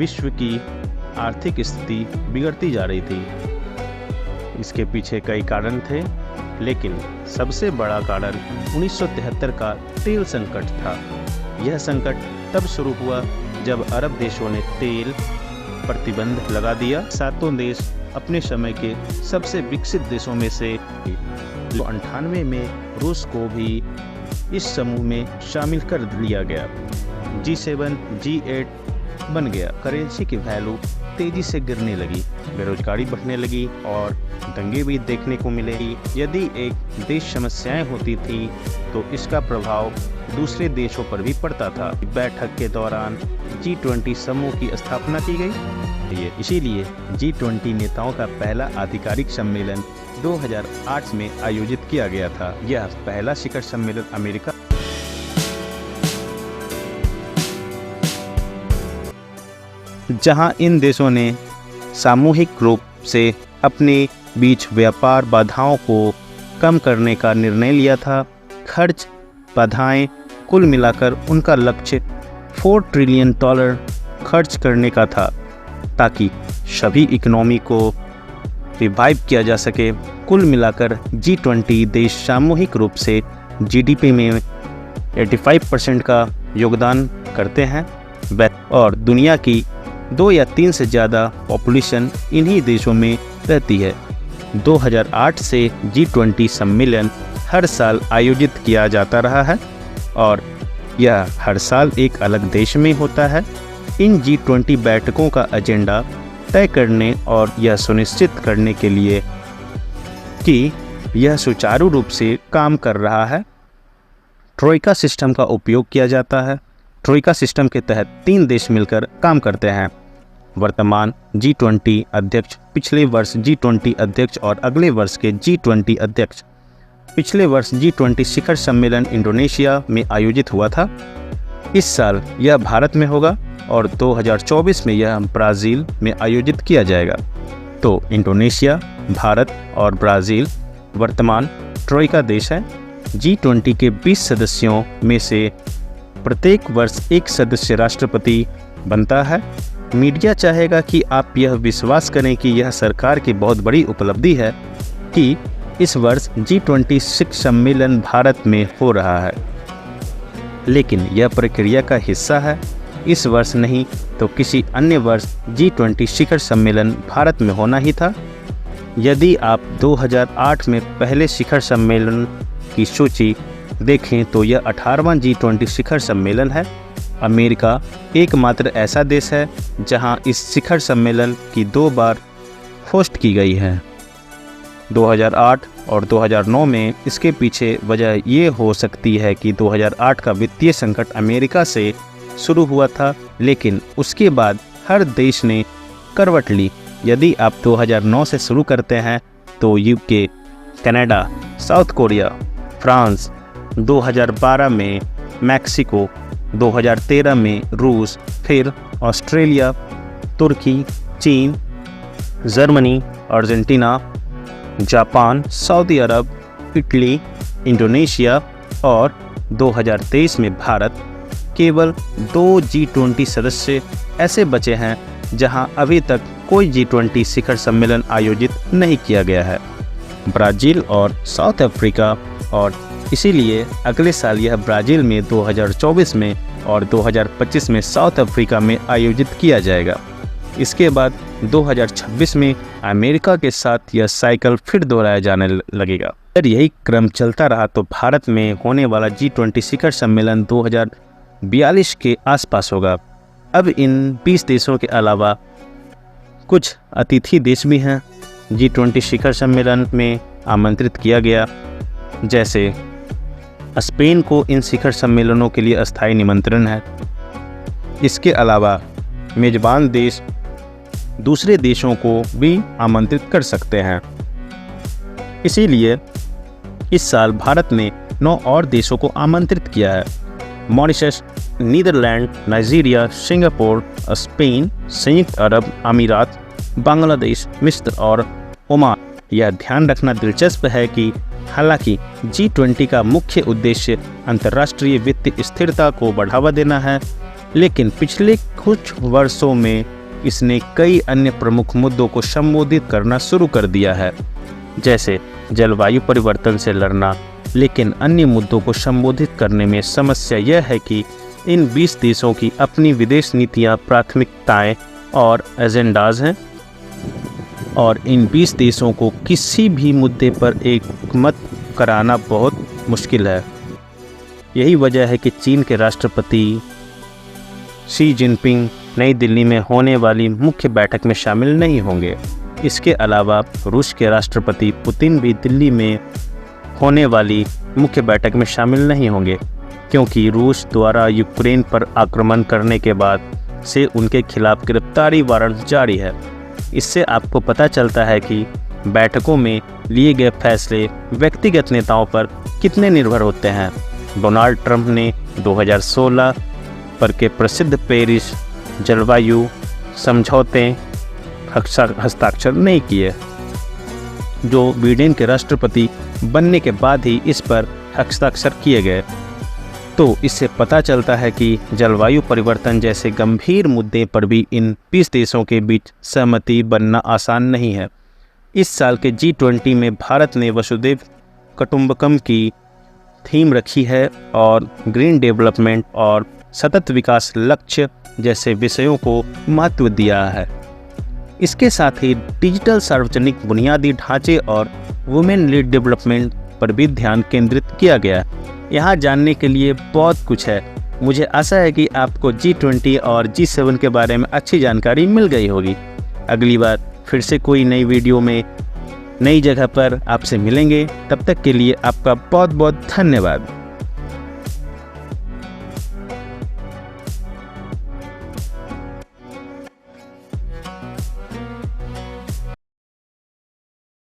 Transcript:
विश्व की आर्थिक स्थिति बिगड़ती जा रही थी। इसके पीछे कई कारण थे, लेकिन सबसे बड़ा कारण 1973 का तेल संकट था। यह संकट तब शुरू हुआ जब अरब देशों ने तेल प्रतिबंध लगा दिया। सातों देश अपने समय के सबसे विकसित देशों में से 98 में रूस को भी इस समूह में शामिल कर लिया गया। G7, G8 बन गया। करेंसी की वैल्यू तेजी से गिरने लगी, बेरोजगारी बढ़ने लगी और दंगे भी देखने को मिले। यदि एक देश समस्याएं होती थी तो इसका प्रभाव दूसरे देशों पर भी पड़ता था। बैठक के दौरान G20 समूह की स्थापना की गई। इसीलिए G20 नेताओं का पहला आधिकारिक सम्मेलन 2008 में आयोजित किया गया था। यह पहला शिखर सम्मेलन अमेरिका जहां इन देशों ने सामूहिक रूप से अपने बीच व्यापार बाधाओं को कम करने का निर्णय लिया था। खर्च बाधाएं कुल मिलाकर उनका लक्ष्य $4 ट्रिलियन खर्च करने का था, ताकि सभी इकोनॉमी को रिवाइव किया जा सके। कुल मिलाकर G20 देश सामूहिक रूप से GDP में 85% का योगदान करते हैं और दुनिया की 2 या 3 से ज़्यादा पॉपुलेशन इन्हीं देशों में रहती है। 2008 से G20 सम्मेलन हर साल आयोजित किया जाता रहा है और यह हर साल एक अलग देश में होता है। इन G20 बैठकों का एजेंडा तय करने और यह सुनिश्चित करने के लिए कि यह सुचारू रूप से काम कर रहा है, ट्रोइका सिस्टम का उपयोग किया जाता है। ट्रोइका सिस्टम के तहत 3 देश मिलकर काम करते हैं। वर्तमान G20 अध्यक्ष, पिछले वर्ष G20 अध्यक्ष और अगले वर्ष के G20 अध्यक्ष। पिछले वर्ष G20 शिखर सम्मेलन इंडोनेशिया में आयोजित हुआ था। इस साल यह भारत में होगा और 2024 में यह ब्राज़ील में आयोजित किया जाएगा। तो इंडोनेशिया, भारत और ब्राज़ील वर्तमान ट्रोइका देश हैं। G20 के 20 सदस्यों में से प्रत्येक वर्ष एक सदस्य राष्ट्रपति बनता है। मीडिया चाहेगा कि आप यह विश्वास करें कि यह सरकार की बहुत बड़ी उपलब्धि है कि इस वर्ष G20 शिखर सम्मेलन भारत में हो रहा है, लेकिन यह प्रक्रिया का हिस्सा है। इस वर्ष नहीं तो किसी अन्य वर्ष G20 शिखर सम्मेलन भारत में होना ही था। यदि आप 2008 में पहले शिखर सम्मेलन की सूची देखें तो यह 18वां G20 शिखर सम्मेलन है। अमेरिका एकमात्र ऐसा देश है जहां इस शिखर सम्मेलन की 2 बार होस्ट की गई है, 2008 और 2009 में। इसके पीछे वजह ये हो सकती है कि 2008 का वित्तीय संकट अमेरिका से शुरू हुआ था, लेकिन उसके बाद हर देश ने करवट ली। यदि आप 2009 से शुरू करते हैं तो UK, Canada, south Korea, France, 2012 में मैक्सिको, 2013 में रूस, फिर ऑस्ट्रेलिया, तुर्की, चीन, जर्मनी, अर्जेंटीना, जापान, सऊदी अरब, इटली, इंडोनेशिया और 2023 में भारत। केवल 2 G20 सदस्य ऐसे बचे हैं जहां अभी तक कोई G20 शिखर सम्मेलन आयोजित नहीं किया गया है, ब्राज़ील और साउथ अफ्रीका। और इसीलिए अगले साल यह ब्राज़ील में 2024 में और 2025 में साउथ अफ्रीका में आयोजित किया जाएगा। इसके बाद 2026 में अमेरिका के साथ यह साइकिल फिर दोहराया जाने लगेगा। अगर यही क्रम चलता रहा तो भारत में होने वाला G20 शिखर सम्मेलन 2042 के आसपास होगा। अब इन 20 देशों के अलावा कुछ अतिथि देश भी हैं G20 शिखर सम्मेलन में आमंत्रित किया गया, जैसे स्पेन को इन शिखर सम्मेलनों के लिए अस्थायी निमंत्रण है। इसके अलावा मेजबान देश दूसरे देशों को भी आमंत्रित कर सकते हैं। इसीलिए इस साल भारत ने 9 और देशों को आमंत्रित किया है। Mauritius, Netherlands, Nigeria, Singapore, Spain, संयुक्त अरब अमीरात, बांग्लादेश, मिस्र और ओमान। यह ध्यान रखना दिलचस्प है कि हालांकि G20 का मुख्य उद्देश्य अंतर्राष्ट्रीय वित्तीय स्थिरता को बढ़ावा देना है, लेकिन पिछले कुछ वर्षों में इसने कई अन्य प्रमुख मुद्दों को संबोधित करना शुरू कर दिया है, जैसे जलवायु परिवर्तन से लड़ना। लेकिन अन्य मुद्दों को संबोधित करने में समस्या यह है कि इन 20 देशों की अपनी विदेश नीतियाँ, प्राथमिकताएं और एजेंडाज हैं, और इन 20 देशों को किसी भी मुद्दे पर एकमत कराना बहुत मुश्किल है। यही वजह है कि चीन के राष्ट्रपति शी जिनपिंग नई दिल्ली में होने वाली मुख्य बैठक में शामिल नहीं होंगे। इसके अलावा रूस के राष्ट्रपति पुतिन भी दिल्ली में होने वाली मुख्य बैठक में शामिल नहीं होंगे, क्योंकि रूस द्वारा यूक्रेन पर आक्रमण करने के बाद से उनके खिलाफ गिरफ्तारी वारंट जारी है। इससे आपको पता चलता है कि बैठकों में लिए गए फैसले व्यक्तिगत नेताओं पर कितने निर्भर होते हैं। डोनाल्ड ट्रंप ने 2016 पर के प्रसिद्ध पेरिस जलवायु समझौते हस्ताक्षर नहीं किए, जो बिडेन के राष्ट्रपति बनने के बाद ही इस पर हस्ताक्षर किए गए। तो इससे पता चलता है कि जलवायु परिवर्तन जैसे गंभीर मुद्दे पर भी इन 20 देशों के बीच सहमति बनना आसान नहीं है। इस साल के G20 में भारत ने वसुधैव कुटुंबकम की थीम रखी है और ग्रीन डेवलपमेंट और सतत विकास लक्ष्य जैसे विषयों को महत्व दिया है। इसके साथ ही डिजिटल सार्वजनिक बुनियादी ढांचे और वुमेन लीड डेवलपमेंट पर भी ध्यान केंद्रित किया गया। यहाँ जानने के लिए बहुत कुछ है। मुझे आशा है कि आपको G20 और G7 के बारे में अच्छी जानकारी मिल गई होगी। अगली बार फिर से कोई नई वीडियो में नई जगह पर आपसे मिलेंगे। तब तक के लिए आपका बहुत बहुत धन्यवाद।